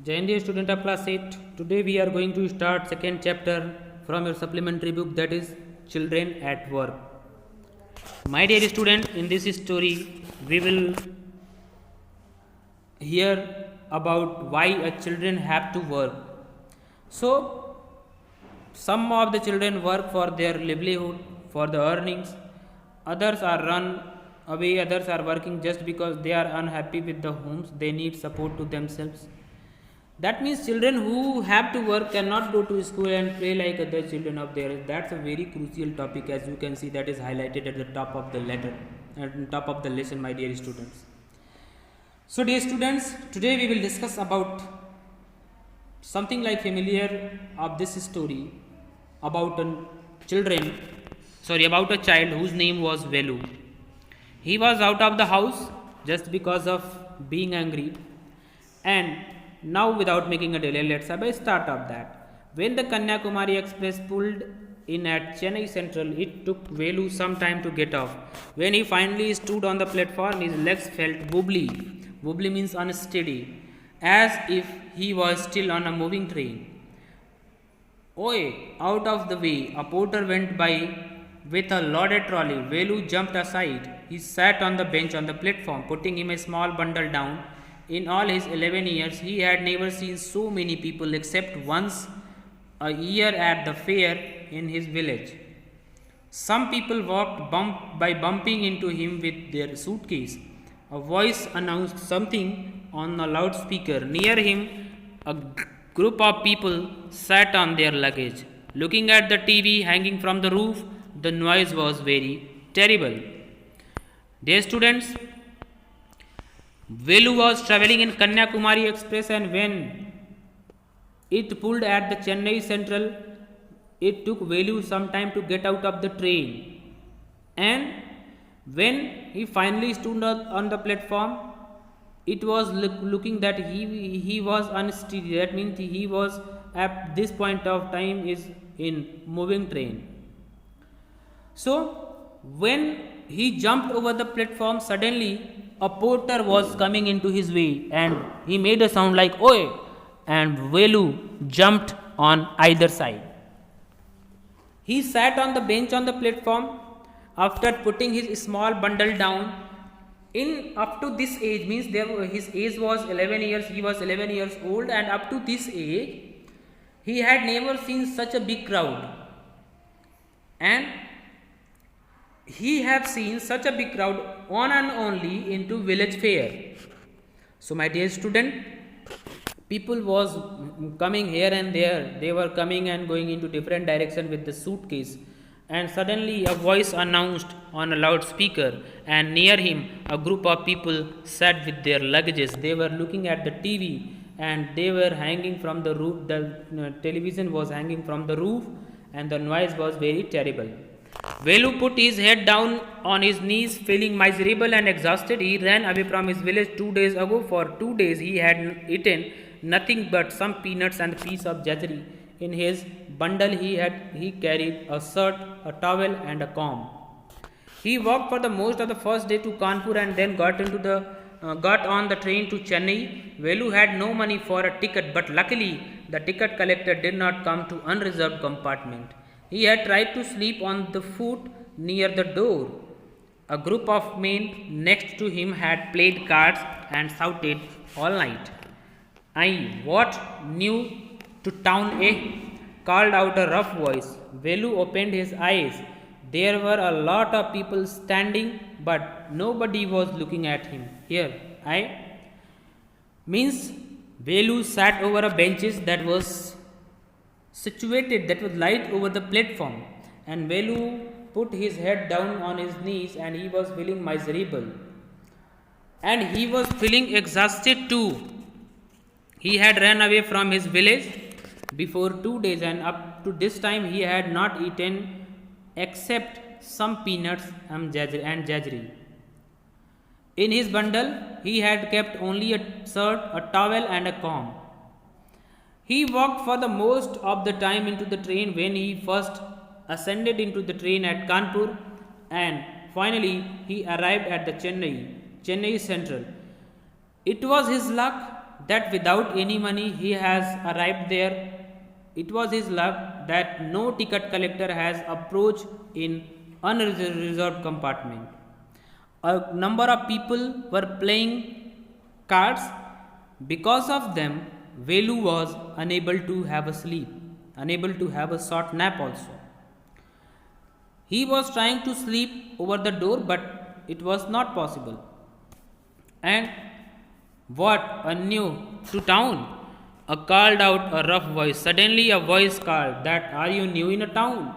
Jai Hind, student of class 8. Today we are going to start second chapter from your supplementary book, that is Children at Work. My dear student, in this story we will hear about why a children have to work. So some of the children work for their livelihood, for the earnings. Others are run away, others are working just because they are unhappy with the homes, they need support to themselves. That means children who have to work cannot go to school and play like other children of theirs. That's a very crucial topic, as you can see, that is highlighted at the top of the letter, at the top of the lesson, my dear students. So dear students, today we will discuss about something like familiar of this story about about a child whose name was Velu. He was out of the house just because of being angry, and now without making a delay, let's have a start of that. When the Kanyakumari Express pulled in at Chennai Central, it took Velu some time to get off. When he finally stood on the platform, his legs felt wobbly. Wobbly means unsteady, as if he was still on a moving train. Oi, out of the way, a porter went by with a loaded trolley. Velu jumped aside. He sat on the bench on the platform, putting him a small bundle down. In all his 11 years, he had never seen so many people except once a year at the fair in his village. Some people walked by bumping into him with their suitcase. A voice announced something on a loudspeaker. Near him, a group of people sat on their luggage. Looking at the TV hanging from the roof, the noise was very terrible. Dear students, Velu was travelling in Kanyakumari Express, and when it pulled at the Chennai Central, it took Velu some time to get out of the train. And when he finally stood on the platform, it was looking that he was unsteady. That means he was at this point of time is in moving train. So when he jumped over the platform, suddenly a porter was coming into his way, and he made a sound like "Oi!" and Velu jumped on either side. He sat on the bench on the platform after putting his small bundle down. In up to this age means his age was 11 years. He was 11 years old, and up to this age, he had never seen such a big crowd, and he have seen such a big crowd on and only into village fair. So my dear student, people was coming here and there. They were coming and going into different direction with the suitcase, and suddenly a voice announced on a loudspeaker, and near him a group of people sat with their luggages. They were looking at the TV, and they were hanging from the roof. The television was hanging from the roof, and the noise was very terrible. Velu put his head down on his knees, feeling miserable and exhausted. He ran away from his village 2 days ago. For 2 days he had eaten nothing but some peanuts and a piece of jaggery. In his bundle he carried a shirt, a towel, and a comb. He walked for the most of the first day to Kanpur, and then got on the train to Chennai. Velu had no money for a ticket, but luckily the ticket collector did not come to unreserved compartment. He had tried to sleep on the foot near the door. A group of men next to him had played cards and shouted all night. "I what new to town, eh?" called out a rough voice. Velu opened his eyes. There were a lot of people standing, but nobody was looking at him. Here, I means Velu sat over a benches that was light over the platform, and Velu put his head down on his knees, and he was feeling miserable, and he was feeling exhausted too. He had run away from his village before 2 days, and up to this time he had not eaten except some peanuts and jaggery. In his bundle he had kept only a shirt, a towel, and a comb. He walked for the most of the time into the train. When he first ascended into the train at Kanpur, and finally he arrived at the Chennai Central. It was his luck that without any money he has arrived there. It was his luck that no ticket collector has approached in unreserved compartment. A number of people were playing cards. Because of them, Velu was unable to have a sleep, unable to have a short nap also. He was trying to sleep over the door, but it was not possible. And what a new to town! A called out a rough voice. Suddenly a voice called that are you new in a town?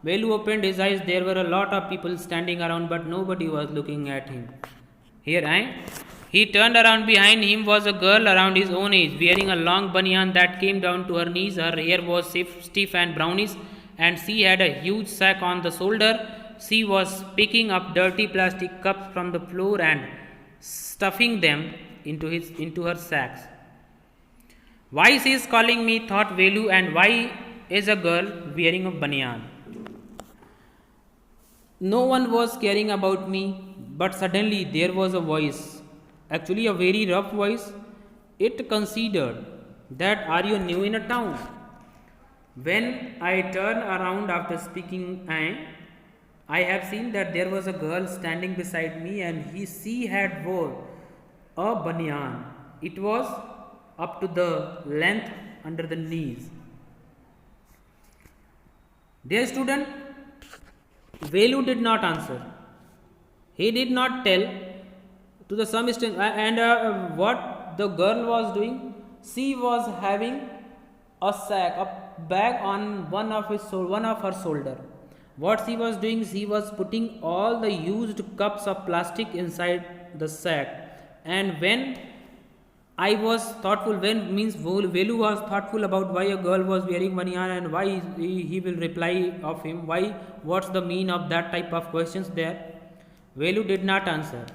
Velu opened his eyes. There were a lot of people standing around, but nobody was looking at him. Here I am. He turned around. Behind him was a girl around his own age, wearing a long banyan that came down to her knees. Her hair was stiff and brownish, and she had a huge sack on the shoulder. She was picking up dirty plastic cups from the floor and stuffing them into her sacks. Why she is calling me, thought Velu, and why is a girl wearing a banyan? No one was caring about me, but suddenly there was a voice, actually a very rough voice. It considered that are you new in a town? When I turned around after speaking, I have seen that there was a girl standing beside me, and she had wore a banyan. It was up to the length under the knees. Dear student, Velu did not answer. He did not tell to the some extent. And what the girl was doing, she was having a sack, a bag on one of her shoulder. What she was doing, she was putting all the used cups of plastic inside the sack. And when I was thoughtful, when means Velu was thoughtful about why a girl was wearing banyan and why he will reply of him, why, what's the mean of that type of questions there. Velu did not answer,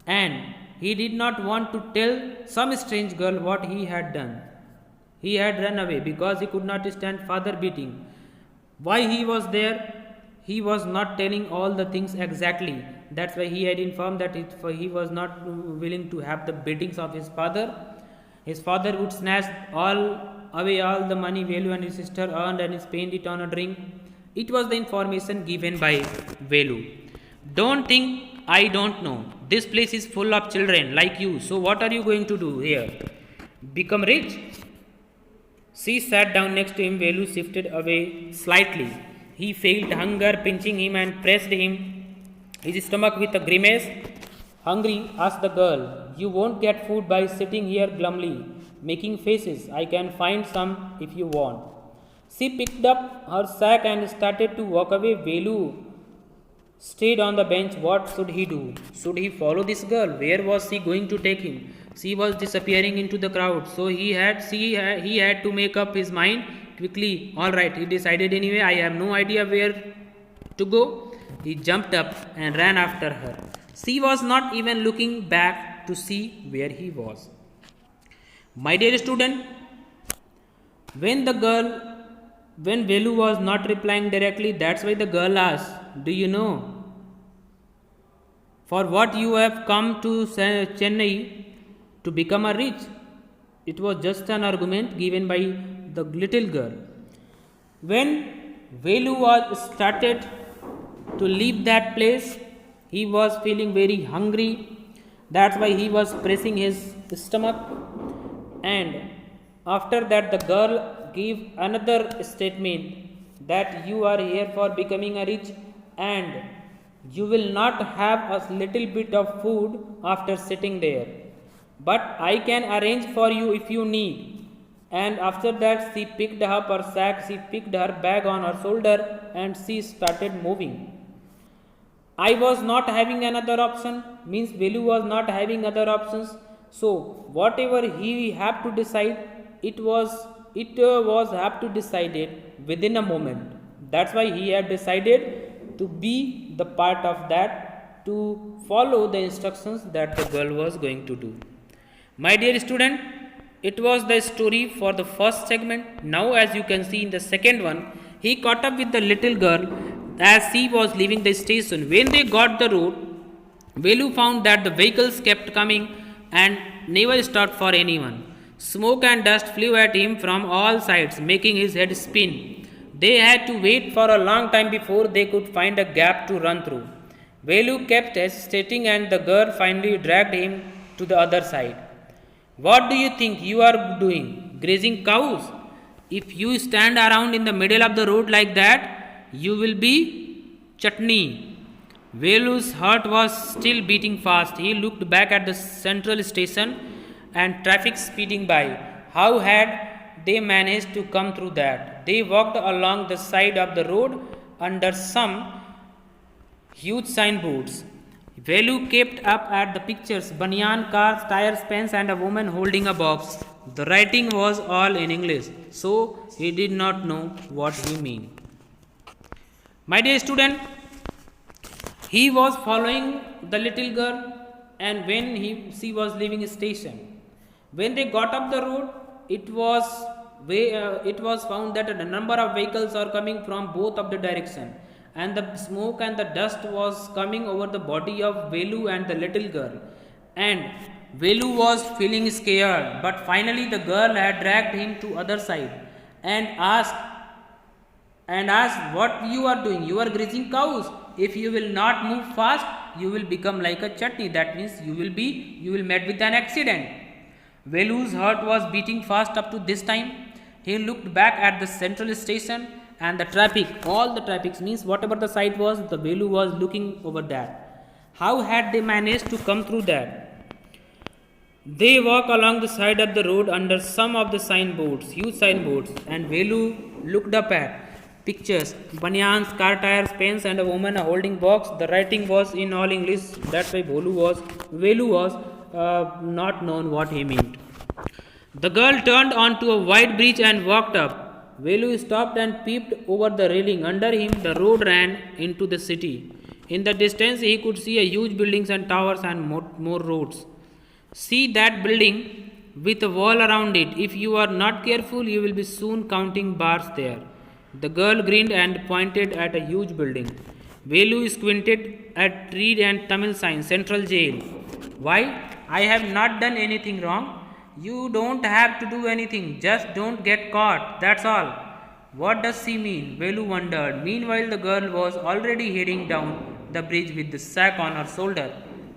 and he did not want to tell some strange girl what he had done. He had run away because he could not stand father beating. Why he was there? He was not telling all the things exactly. That's why he had informed that he was not willing to have the beatings of his father. His father would snatch away all the money Velu and his sister earned and spend it on a drink. It was the information given by Velu. Don't think I don't know. This place is full of children like you. So what are you going to do here? Become rich? She sat down next to him. Velu shifted away slightly. He felt hunger pinching him and pressed his stomach with a grimace. Hungry? Asked the girl. You won't get food by sitting here glumly, making faces. I can find some if you want. She picked up her sack and started to walk away. Velu stayed on the bench. What should he do? Should he follow this girl? Where was she going to take him? She was disappearing into the crowd. So he had to make up his mind quickly. All right, he decided anyway. I have no idea where to go. He jumped up and ran after her. She was not even looking back to see where he was. My dear student, when Velu was not replying directly, that's why the girl asked, do you know for what you have come to Chennai to become a rich? It was just an argument given by the little girl. When Velu was started to leave that place, he was feeling very hungry. That's why he was pressing his stomach. And after that, the girl gave another statement that you are here for becoming a rich and you will not have a little bit of food after sitting there. But I can arrange for you if you need. And after that, she picked up her sack, she picked her bag on her shoulder and she started moving. I was not having another option, means Velu was not having other options. So whatever he have to decide, it was have to decide it within a moment. That's why he had decided to be the part of that, to follow the instructions that the girl was going to do. My dear student, it was the story for the first segment. Now as you can see in the second one, he caught up with the little girl as she was leaving the station. When they got the road, Velu found that the vehicles kept coming and never stopped for anyone. Smoke and dust flew at him from all sides, making his head spin. They had to wait for a long time before they could find a gap to run through. Velu kept hesitating, and the girl finally dragged him to the other side. What do you think you are doing? Grazing cows? If you stand around in the middle of the road like that, you will be chutney. Velu's heart was still beating fast. He looked back at the central station and traffic speeding by. How had they managed to come through that? They walked along the side of the road under some huge signboards. Velu kept up at the pictures, banyan, cars, tires, pens, and a woman holding a box. The writing was all in English, so he did not know what he meant. My dear student, he was following the little girl, and when she was leaving a station, when they got up the road, it was found that a number of vehicles are coming from both of the direction, and the smoke and the dust was coming over the body of Velu and the little girl, and Velu was feeling scared, but finally the girl had dragged him to other side and asked what you are doing. You are grazing cows. If you will not move fast, you will become like a chutney. That means you will met with an accident. Velu's heart was beating fast up to this time. He looked back at the central station and the traffic. All the traffic means whatever the site was, the Velu was looking over that. How had they managed to come through that? They walk along the side of the road under some of the signboards, huge signboards, and Velu looked up at pictures, banyans, car tires, pens, and a woman holding box. The writing was in all English. That's why Velu was not known what he meant. The girl turned onto a wide bridge and walked up. Velu stopped and peeped over the railing. Under him, the road ran into the city. In the distance, he could see a huge buildings and towers and more roads. See that building with a wall around it. If you are not careful, you will be soon counting bars there. The girl grinned and pointed at a huge building. Velu squinted at read and Tamil sign, Central Jail. Why? I have not done anything wrong. You don't have to do anything. Just don't get caught. That's all. What does she mean? Velu wondered. Meanwhile, the girl was already heading down the bridge with the sack on her shoulder.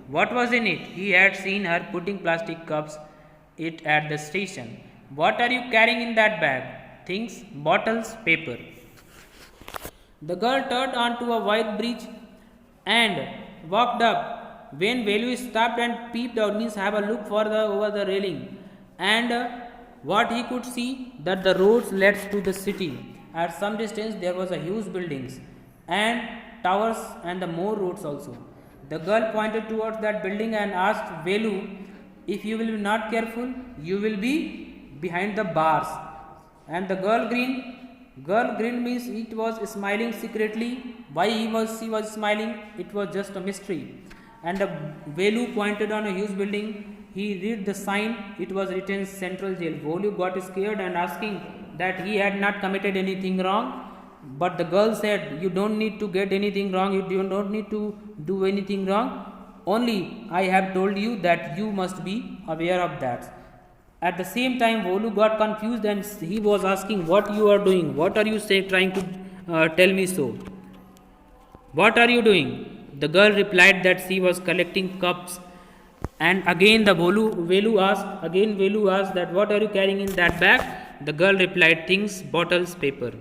What was in it? He had seen her putting plastic cups it at the station. What are you carrying in that bag? Things, bottles, paper. The girl turned onto a wide bridge and walked up. When Velu stopped and peeped out, means have a look over the railing, and what he could see that the roads led to the city. At some distance there was a huge buildings and towers and the more roads also. The girl pointed towards that building and asked Velu, if you will be not careful, you will be behind the bars. And the girl grinned. Girl grinned means it was smiling secretly. Why she was smiling? It was just a mystery. And the Velu pointed on a huge building. He read the sign. It was written Central Jail. Velu got scared and asking that he had not committed anything wrong. But the girl said, you don't need to get anything wrong. You don't need to do anything wrong. Only I have told you that you must be aware of that. At the same time, Volu got confused and he was asking, what you are doing? What are you trying to tell me so? What are you doing? The girl replied that she was collecting cups. And again Velu asked that what are you carrying in that bag? The girl replied, things, bottles, paper.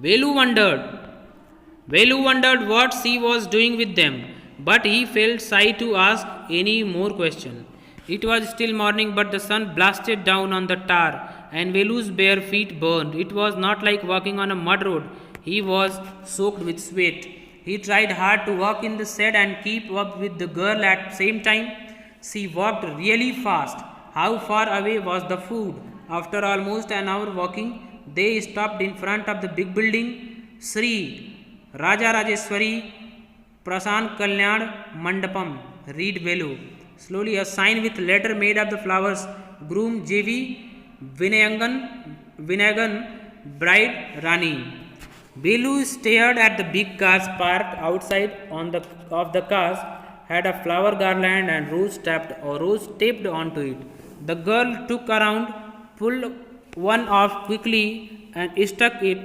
Velu wondered what she was doing with them, but he felt shy to ask any more question. It was still morning, but the sun blasted down on the tar, and Velu's bare feet burned. It was not like walking on a mud road. He was soaked with sweat. He tried hard to walk in the shed and keep up with the girl at the same time. She walked really fast. How far away was the food? After almost an hour walking, they stopped in front of the big building, Sri Raja Rajeswari Prasan Kalyan Mandapam. Read Velu. Slowly, a sign with letter made of the flowers. Groom J.V. Vinayagan, bride Rani. Velu stared at the big cars parked outside of the cars had a flower garland and rose taped onto it. The girl took around, pulled one off quickly, and stuck it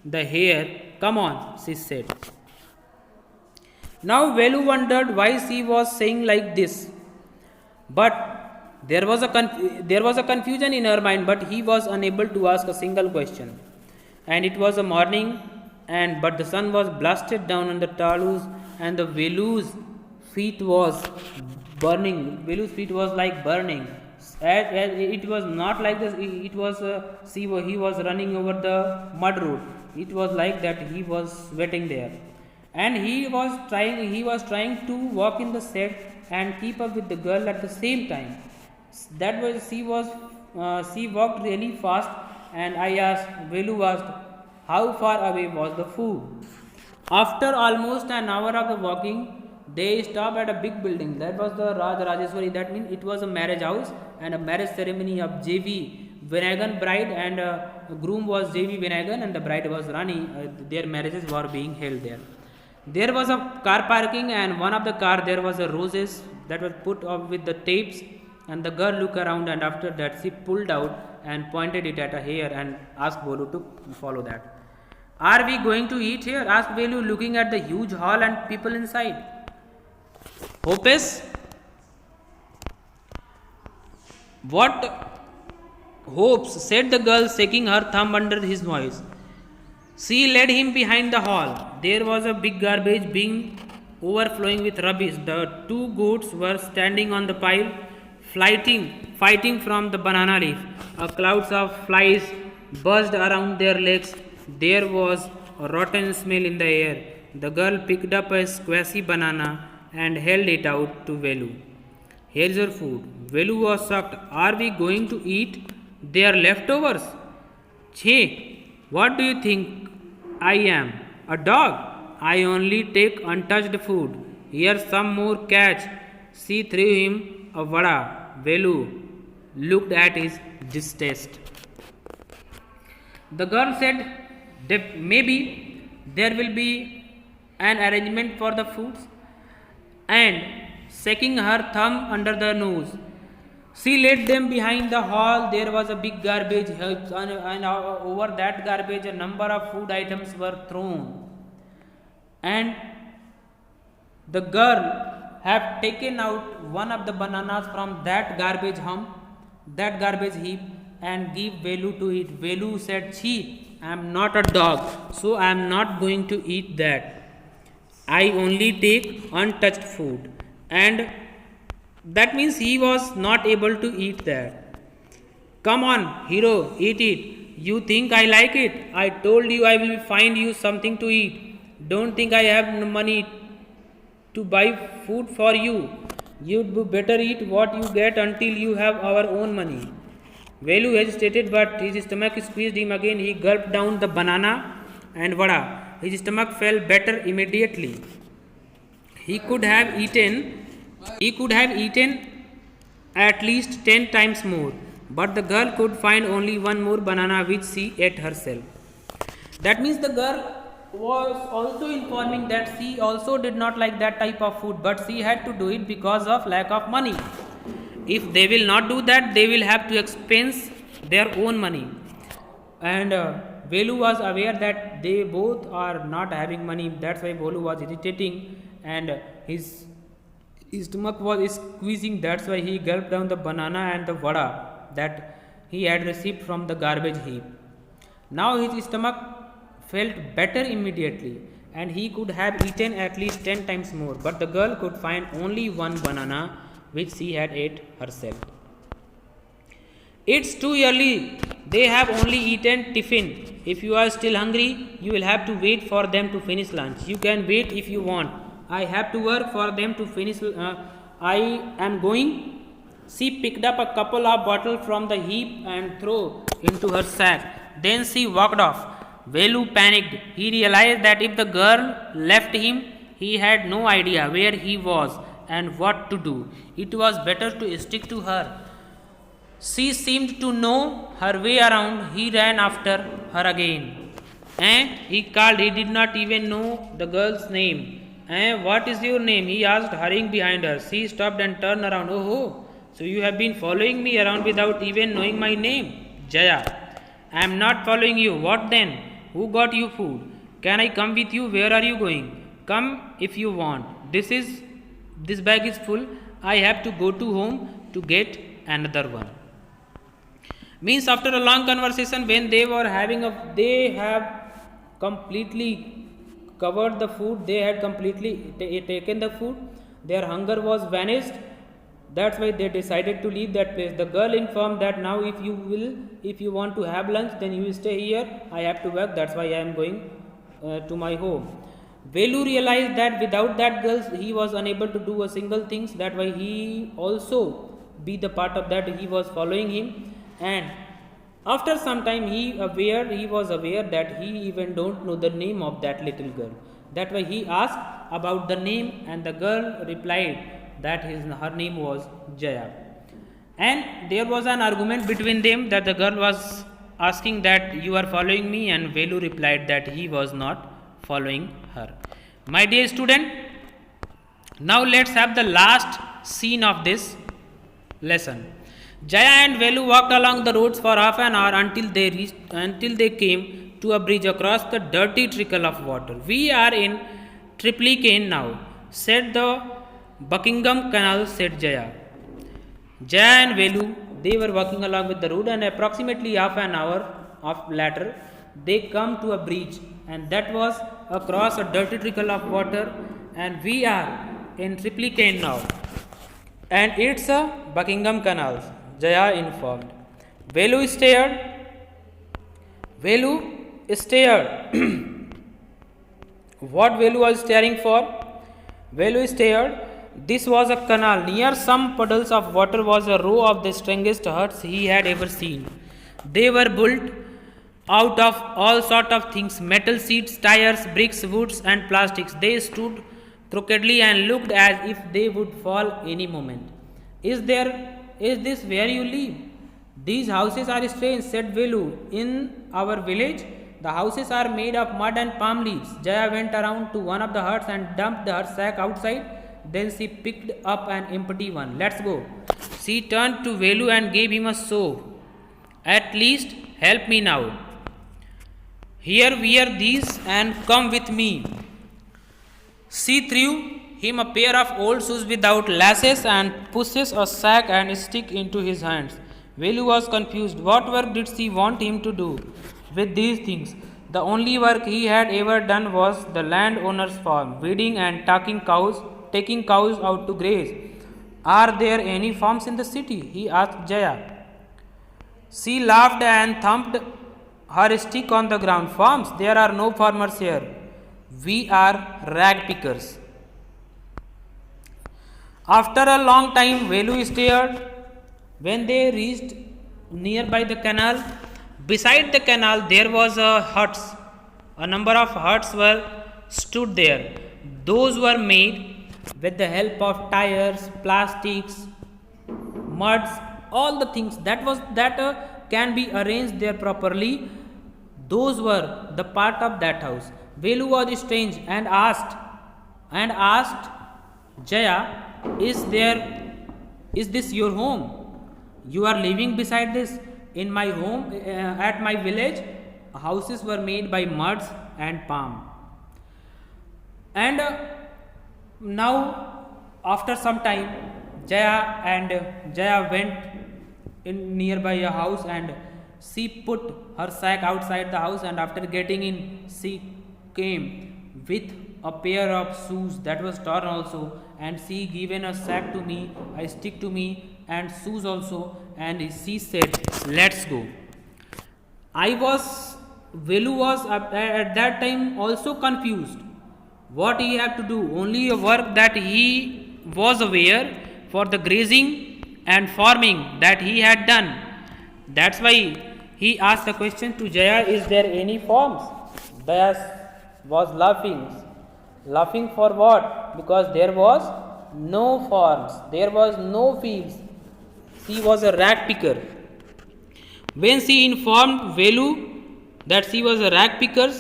the hair. Come on, she said. Now Velu wondered why she was saying like this. But there was a confusion in her mind, but he was unable to ask a single question. And it was a morning, and but the sun was blasted down on the talus, and the Velu's feet was burning. Velu's feet was like burning. As it was not like this. It was he was running over the mud road. It was like that. He was sweating there, and he was trying to walk in the shed and keep up with the girl at the same time. That was she walked really fast, and Velu asked, how far away was the food? After almost an hour of the walking, they stopped at a big building. That was the Rajeshwari. That means it was a marriage house and a marriage ceremony of J.V. Vinayagan bride, and groom was J.V. Vinayagan and the bride was Rani. Their marriages were being held there. There was a car parking, and one of the car there was a roses that was put up with the tapes, and the girl looked around, and after that she pulled out and pointed it at her hair and asked Velu to follow that. Are we going to eat here? Asked Velu, looking at the huge hall and people inside. Hopes? What hopes? Said the girl, shaking her thumb under his nose. She led him behind the hall. There was a big garbage bin overflowing with rubbish. The two goats were standing on the pile, fighting from the banana leaf. Clouds of flies buzzed around their legs. There was a rotten smell in the air. The girl picked up a squashy banana and held it out to Velu. Here's your food. Velu was shocked. Are we going to eat their leftovers? Che, what do you think I am? A dog? I only take untouched food. Here's some more catch. She threw him a vada. Velu looked at his distaste. The girl said, maybe there will be an arrangement for the foods. And shaking her thumb under the nose, she led them behind the hall. There was a big garbage heap, and over that garbage a number of food items were thrown. And the girl had taken out one of the bananas from that garbage heap, and give Velu to eat. Velu said, "Chee, I am not a dog, so I am not going to eat that. I only take untouched food." And that means he was not able to eat that. Come on, hero, eat it. You think I like it? I told you I will find you something to eat. Don't think I have no money to buy food for you. You'd better eat what you get until you have our own money. Velu hesitated, but his stomach squeezed him again. He gulped down the banana and vada. His stomach felt better immediately. He could have eaten at least 10 times more, but the girl could find only one more banana, which she ate herself. That means the girl was also informing that she also did not like that type of food, but she had to do it because of lack of money. If they will not do that, they will have to expense their own money. And Velu was aware that they both are not having money. That's why Velu was irritating, and his stomach was squeezing. That's why he gulped down the banana and the vada that he had received from the garbage heap. Now his stomach felt better immediately, and he could have eaten at least 10 times more, but the girl could find only one banana, which she had ate herself. It's too early. They have only eaten tiffin. If you are still hungry, you will have to wait for them to finish lunch. You can wait if you want. I have to work for them to finish. I am going. She picked up a couple of bottles from the heap and threw into her sack. Then she walked off. Velu panicked. He realized that if the girl left him, he had no idea where he was and what to do. It was better to stick to her. She seemed to know her way around. He ran after her again. He called. He did not even know the girl's name. What is your name? He asked, hurrying behind her. She stopped and turned around. Oh, So you have been following me around without even knowing my name. Jaya, I am not following you. What then? Who got you food? Can I come with you? Where are you going? Come if you want. This bag is full. I have to go to home to get another one. Means after a long conversation, when they were they have completely covered the food, they had completely taken the food, their hunger was vanished. That's why they decided to leave that place. The girl informed that now if you want to have lunch, then you will stay here. I have to work. That's why I am going to my home. Velu realized that without that girl, he was unable to do a single thing. That why he also be the part of that. He was following him, and after some time he was aware that he even don't know the name of that little girl. That why he asked about the name, and the girl replied that her name was Jaya. And there was an argument between them, that the girl was asking that you are following me, and Velu replied that he was not following her. My dear student, now let's have the last scene of this lesson. Jaya and Velu walked along the roads for half an hour until they came to a bridge across the dirty trickle of water. We are in Triplicane now, said the Buckingham Canal, said Jaya. Jaya and Velu, they were walking along with the road, and approximately half an hour later, they come to a bridge, and that was across a dirty trickle of water, and we are in Triplicane now, and it's a Buckingham Canal, Jaya informed. Velu stared. What Velu was staring for? Velu stared. This was a canal. Near some puddles of water was a row of the strangest huts he had ever seen. They were built out of all sort of things: metal seats, tires, bricks, woods, and plastics. They stood crookedly and looked as if they would fall any moment. Is this where you live? These houses are strange, said Velu. In our village, the houses are made of mud and palm leaves. Jaya went around to one of the huts and dumped her sack outside. Then she picked up an empty one. Let's go. She turned to Velu and gave him a shove. At least help me now. Here wear these and come with me. She threw him a pair of old shoes without laces and pushes a sack and stick into his hands. Velu was confused. What work did she want him to do with these things? The only work he had ever done was the landowner's farm, weeding and taking cows out to graze. Are there any farms in the city? He asked Jaya. She laughed and thumped her stick on the ground. Farms? There are no farmers here. We are rag pickers. After a long time, Velu stared. When they reached nearby the canal, beside the canal there was a huts. A number of huts were stood there. Those were made with the help of tires, plastics, muds, all the things that can be arranged there properly. Those were the part of that house. Velu was strange and asked Jaya, is this your home? You are living beside this? In my home, at my village, houses were made by muds and palm. And now, after some time, Jaya went in nearby a house, and she put her sack outside the house, and after getting in, she came with a pair of shoes that was torn also, and she given a sack to me, a stick to me, and shoes also, and she said, let's go. Velu was at that time also confused. What he had to do? Only a work that he was aware for the grazing and farming that he had done. That's why he asked the question to Jaya, is there any farms? Jaya was laughing. Laughing for what? Because there was no farms, there was no fields. She was a rag picker. When she informed Velu that she was a rag picker,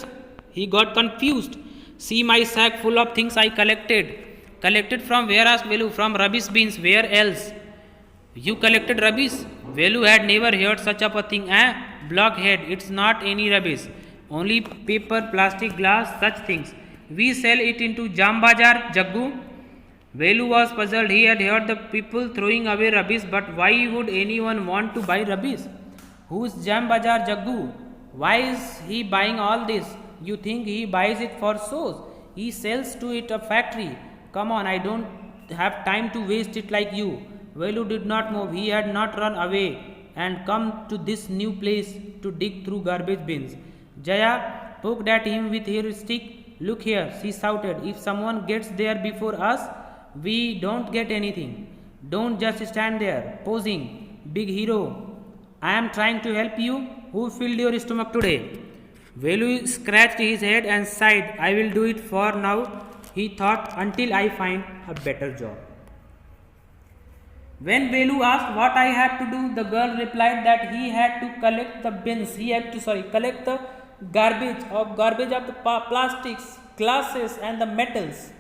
he got confused. See my sack full of things I collected. Collected from where? Asked Velu. From rubbish bins. Where else? You collected rubbish? Velu had never heard such a thing. Blockhead, it's not any rubbish. Only paper, plastic, glass, such things. We sell it into Jam Bazaar, Jaggu. Velu was puzzled. He had heard the people throwing away rubbish, but why would anyone want to buy rubbish? Who's Jam Bazaar, Jaggu? Why is he buying all this? You think he buys it for shows? He sells to it a factory. Come on, I don't have time to waste it like you. Velu did not move. He had not run away and come to this new place to dig through garbage bins. Jaya poked at him with her stick. Look here, she shouted. If someone gets there before us, we don't get anything. Don't just stand there, posing. Big hero, I am trying to help you. Who filled your stomach today? Velu scratched his head and sighed. I will do it for now, he thought, until I find a better job. When Velu asked what I had to do, the girl replied that he had to collect the bins. He had to collect the garbage of the plastics, glasses, and the metals.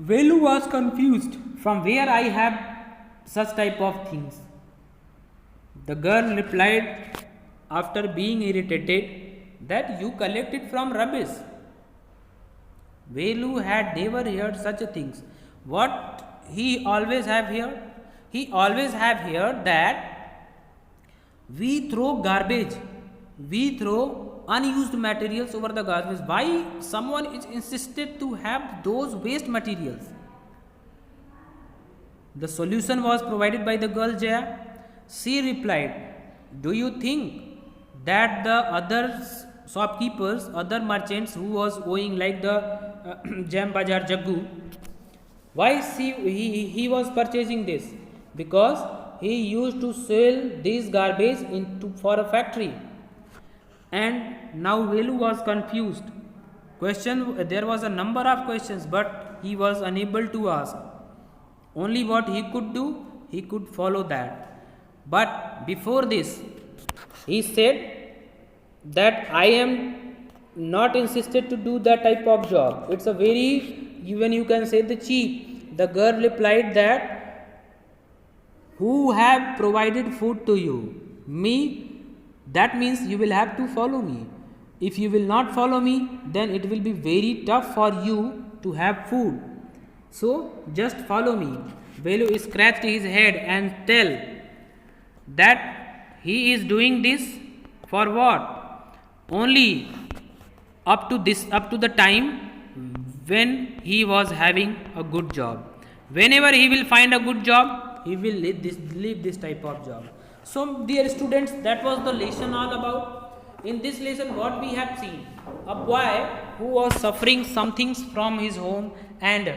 Velu was confused. From where I have such type of things? The girl replied, after being irritated, that you collect it from rubbish. Velu had never heard such things. What he always have heard? He always have heard that we throw garbage, we throw unused materials over the garbage. Why someone is insisted to have those waste materials? The solution was provided by the girl Jaya. She replied, do you think that the other shopkeepers, other merchants who was owing like the Jam Bazaar Jaggu, why he was purchasing this? Because he used to sell this garbage for a factory. And now Velu was confused. There was a number of questions, but he was unable to ask. Only what he could do, he could follow that. But before this, he said that I am not insisted to do that type of job. It's a very, even you can say, the cheap. The girl replied that who have provided food to you? Me. That means you will have to follow me. If you will not follow me, then it will be very tough for you to have food. So just follow me. Velu scratched his head and tell that he is doing this for what? Only up to the time when he was having a good job. Whenever he will find a good job, he will leave this type of job. So dear students, that was the lesson all about. In this lesson, what we have seen, a boy who was suffering some things from his home, and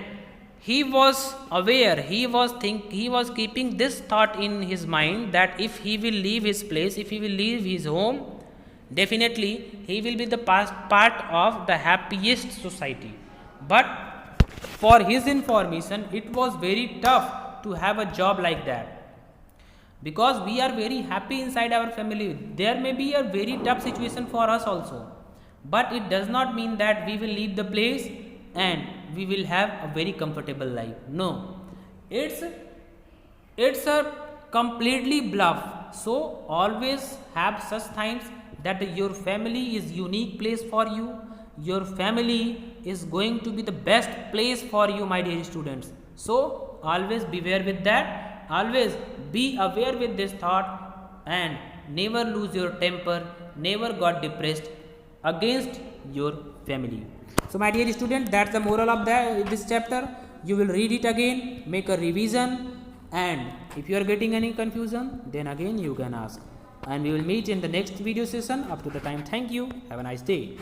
he was aware, he was keeping this thought in his mind that if he will leave his place, if he will leave his home, definitely he will be the part of the happiest society. But for his information, it was very tough to have a job like that. Because we are very happy inside our family. There may be a very tough situation for us also. But it does not mean that we will leave the place and we will have a very comfortable life. No. It's a completely bluff. So always have such times that your family is unique place for you. Your family is going to be the best place for you, my dear students. So always beware with that. Always be aware with this thought and never lose your temper, never got depressed against your family. So my dear student, that's the moral of this chapter. You will read it again, make a revision, and if you are getting any confusion, then again you can ask. And we will meet in the next video session. Up to the time, thank you. Have a nice day.